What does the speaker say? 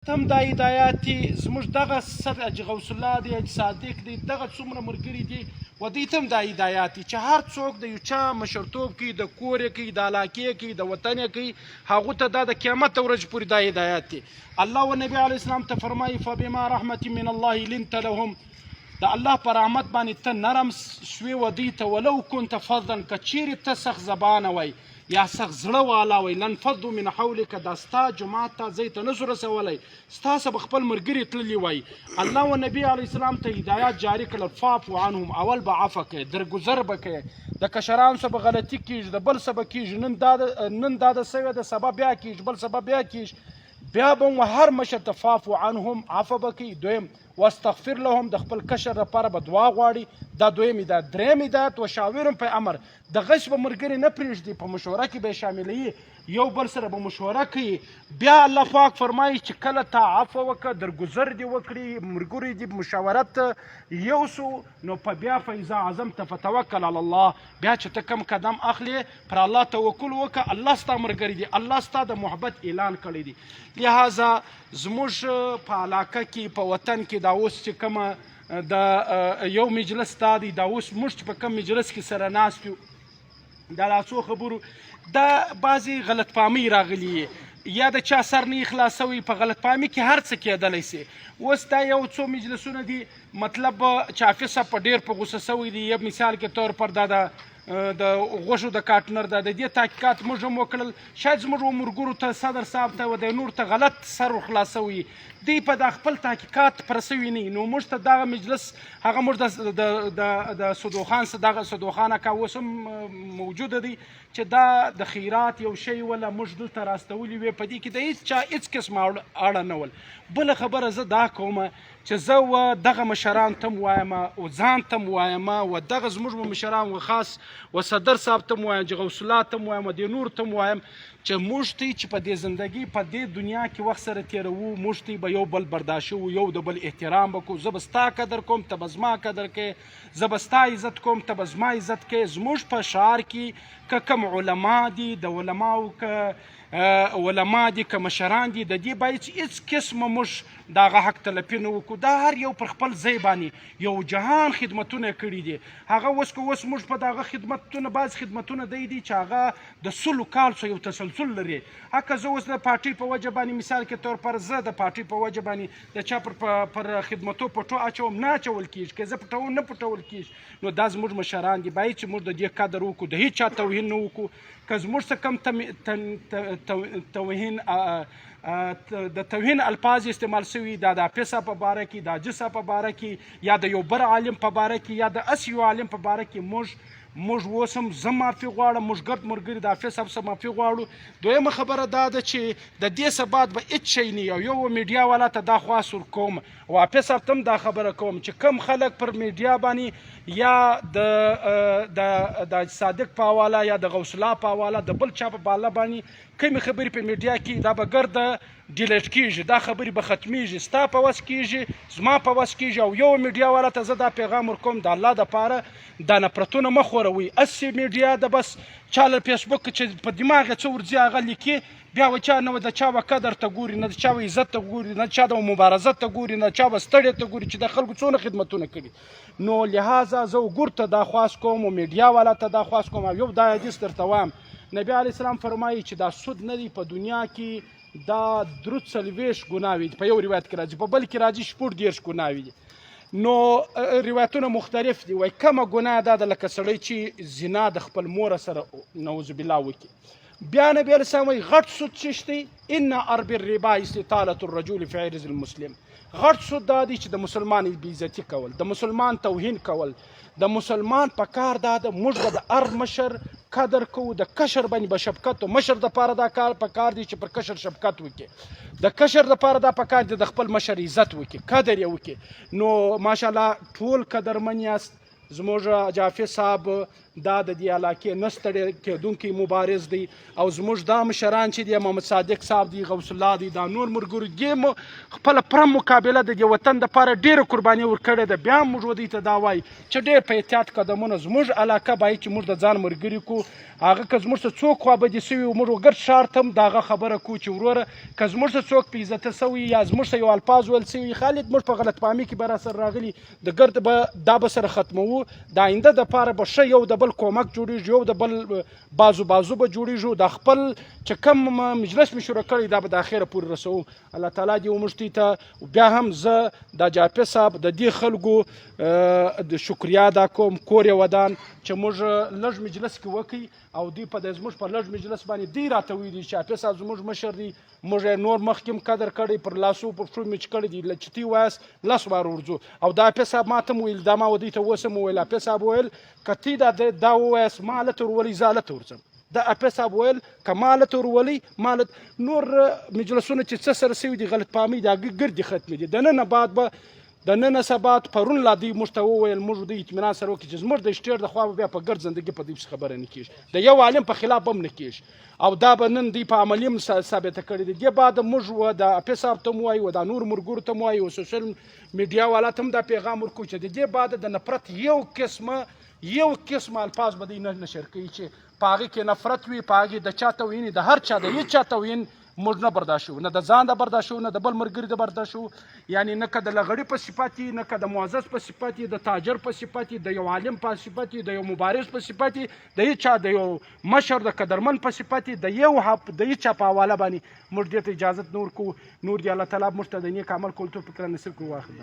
تم دا هدایات دي زموږ دغه سر حاجي غوث الله دی، حاجي صادق دی، دغه څومره ملګري دي و دوی ته هم دا هدایات دي چې هر څوک د یو چا مشرتوب کوي، د کور یې کوي، د علاقې یې کوي، د وطن یې کوي، هغو ته دا د قیامت ورځې پورې دا هدایات دي. الله و نبي علیه السلام ته فرمایي فبما رحمت من الله لنت لهم، د الله په رحمت باندې ته نرم شوې و دوی ته، ولو كنت فظا، که چیرې ته سخت زبانه وی یا سخت زړه والا وی، لنفضوا من حولک، دا ستا جماعت ته ځای ته نسو رسولی، ستاسو به خپل ملګري تللي وی. الله و نبي علیه السلام ته هدایات جاري کړل فاعفو عنهم، اول به عفه کوې، درګذر به کوې، د کشرانو څه به غلطي کېږي، د بل څه به کېږي، نن دا د سوی د سبا بیا کېږي، بل سبا بیا کېږي، بیا به مو هر مشر ته فاعفو عنهم عفه به کوي. دویم واستغفر لهم، د خپل کشر لپاره به دعا غواړي، دا دویم هدایت. دریم هدایت وشاورهم په امر، د غش به ملګري نه پرېږدي، په مشوره کې به یې شاملوي، یو بل سره به مشوره کوي. بیا الله پاک فرمایي چې کله تا عفو وکړه، درګذر دې وکړي، ملګري دې مشاورت یوسو، نو په بیا فاذا عزمت فتوکل علی الله، بیا چې ته کم قدم اخلي پر الله توکل وکړه، الله ستا ملګری دی، الله ستا د محبت اعلان کړی دی. لہذا زموږ په علاقه کې په وطن کې دا اوس چې کومه د یو مجلس دا دی، دا اوس موږ چې په کوم مجلس کې سره ناست یو، دا لا څو خبرو دا بعضې غلط فهمۍ راغلي، یا د چا سر نه خلاصوي، په غلط فهمي کې هر څه کېدلی سي. اوس دا یو څو مجلسونه دي، مطلب چې حافظ صاحب په ډېر په غوسه سوی دی، یا مثال کې طور پر دا د غوښو د کاټنر د دې تحقیقات موږ هم وکړل، شاید زموږ ملګرو ته صدر صاحب ته و د نور ته غلط سر خلاصوي، دوی په دا خپل تحقیقات پر سوي نه، نو موږ ته دغه مجلس هغه موږ د صدوخان دغه صدوخان اکا اوس هم موجوده دی چې دا د خیرات یو شی ولا موږ دلته راستولي وې، په دې کې د هېڅ چا هېڅ قسمه اړه نه ول. بله خبره زه دا کومه چې زه و دغه مشرانو ته م وایم او ځان ته م وایم و دغه زموږ مشران و خاص و صدر صاحب ته م وایم، حاجي غوث الله ته م وایم، د نور ته م وایم چې موږ ته چې په دې زندګي په دې دنیا کې وخت سره تېروو، موږ ته به یو بل برداشت وو، یو د بل احترام به کوو، زه به ستا قدر کوم، ته به زما قدر کوې، زه به ستا عزت کوم، ته به زما عزت کوې. زموږ په شعار کې که کوم علما دي، د علماو که علما دي که مشران دي، د دې باید چې هېڅ قسمه موږ د هغه حق تلفي نه وکړو. دا هر یو پر خپل ځای باندې یو جهان خدمتونه کړي دي. هغه اوس که اوس موږ په دغه خدمتونه بعض خدمتونه دی چې هغه د سلو کال څخه یو تسلسل لري. هکه زه اوس د پارټۍ په وجه باندې مثال کې طور پر زه د پارټۍ په وجه باندې د چا پر خدمتو پټو اچوم، نه اچول کېږي، که زه پټوم نه پټول کېږي. نو دا زموږ مشران دي، باید چې موږ د دې قدر وکړو، د هېڅ چا توهین نه وکړو. که زموږ څه کم توهین د توهین الفاظ استعمال شوي، دا د حافظ صاحب په باره کې، د حاجي صاحب په باره کې، یا د یو بل عالم په باره کې، یا د اس یو عالم په باره کې، موږ اوس هم زه معافي غواړم، موږ ګرد ملګري د حافظ صاحب څخه معافي غواړو. دویمه خبره دا ده چې د دې څه بعد به هېڅ شی نه یو میډیا والا ته دا خواست ورکوم او حافظ صاحب ته هم دا خبره کوم چې کم خلک پر میډیا باندې یا د صادق په حواله یا د غوث الله په حواله د بل چا په بالا باندې کومې خبرې په میډیا کې دا به ګرده ډیلیټ کېږي، دا خبرې به ختمیږي، ستا په وس کېږي، زما په وس کېږي. او یو میډیا والا ته زه دا پیغام ورکوم د الله دپاره دا نفرتونه مه خوروئ. هسې میډیا د بس چا له فیسبوک چې په دماغ یې څه ورځي هغه لیکي، بیا و چا نه د چا به قدر ته ګوري، نه د چا به عزت ته ګوري، نه د چا د مبارزت ته ګوري، نه د چا به ستړی ته ګوري چې د خلکو څونه خدمتونه کړي. نو لہذا زه وګور ته دا خواست کوم او میډیا والا ته دا خواست کوم. او یو دا حدیث درته وایم، نبی علیه السلام فرمایي چې دا سود نه دی په دنیا کې، دا درود 40 ګناوې دي، په یو روایت کې راځي، په بل کې راځي 14 ګناوې دي. نو روایتونه مختلف دي. وایي کومه ګناه دا ده لکه سړی چې زنا د خپل مور سره نعوذ بالله وکړي. بیا نبی علیه السلام وایي غټ سود څه دی؟ ان ارب الربا استطالة الرجل في عرض المسلم. غټ سود دا دی چې د مسلمان بېعزتي کول، د مسلمان توهین کول. د مسلمان په کار دا ده موږ به د هر مشر قدر کوو، د کشر باندې به شفقت و. مشر دپاره دا کار په کار دی چې پر کشر شفقت وکړي، د کشر دپاره دا په کار دی د خپل مشر عزت وکړي، قدر یې وکړي. نو ماشاءالله ټول قدرمن یاست. زموږ حاجي حافظ صاحب دا د دې علاقې نه ستړی کېدونکی مبارز دی او زموږ دا مشران چې دی محمد صادق صاحب دی غوث الله دی دا نور ملګرو دې خپله پرم مقابله د دې وطن دپاره ډېره قرباني ورکړې ده بیا موږ ودوی ته دا وایو چې ډېر په احتیاط قدمونه زموږ علاقه باید چې موږ د ځان ملګري کړو هغه که زموږ څه څوک خوابدي سوي موږ وګرد ښار ته هم د هغه خبره کوو چې وروره که زموږ څه څوک په عزته سوي یا زموږ څه یو الفاظ ویل سوي خالد موږ په غلط فهمي کې به راسره راغلي د ګرد به دا به سره ختموو د آینده دپاره به ښه یو د بل کومک جوړېږي یو د بل بازو به جوړېږو دا خپل چې کوم مجلس مې شروع کړی دا به د اخره پورې رسوو الله تعالی دې وموږ ته بیا هم زه د جاپي صاحب د دې خلکو د شکریا ادا کوم کور یې ودان چې موږ لږ مجلس کې وکړي او دوی په د زموږ په لږ مجلس باندې دوی راته ویلي چې جاپي صاحب زموږ مشر دی موږ یې نور مخکې هم قدر کړی پر لاسو په پښو مې چې کړی دی چې تی وایاست لس واره ورځو او دا جاپي صاحب ما ته هم ویل دا ما ودوی ته اوس هم وویل جاپي صاحب ویل که تی دا ووایاست ما هلته ورولئ زه هلته ورځم د جاپي صاحب ویل که ما هلته ورولئ ما نور مجلسونه چې څه سره سوي دي غلط فهمي د هغې ګردې ختمې دي د ننه بعد به د نن سبات پرون لا دوی موږ ته وویل موږ دوی اطمینان سره وکړي چې زموږ د سټیټ د خوا به بیا په ګرد زندګي په دوی خبره نه کېږي د یو عالم په خلاف هم نه کېږي او دا به نن دوی په عملي هم ثابته کړې دي دې بعد موږ د جاپي صاحب ته هم وایو د نورو ملګرو ته هم وایو سوشل میډیا والا ته هم دا پیغام ورکوو چې د دې بعد د نفرت یو قسمه الفاظ به دوی نه نشر کوي چې په هغې کې نفرت وي په هغې د چا توهین د هر چا د هېڅ چا توهین موږ نه برداشت شو نه د ځان د برداشت شو نه د بل ملګري د برداشت شو یعنی نه که د لغړي په صفت یي نه که د معزز په صفت یي د تاجر په صفت یي د یو عالم په صفت یي د یو مبارز په صفت یي د هېڅ چا د یو مشر د قدرمن په صفت یي د هېڅ چا په حواله باندې موږ دې ته اجازت نه ورکوو نور دې الله تعالی موږ ته د نیک عمل کولو توفیق رانصیب کړي واخر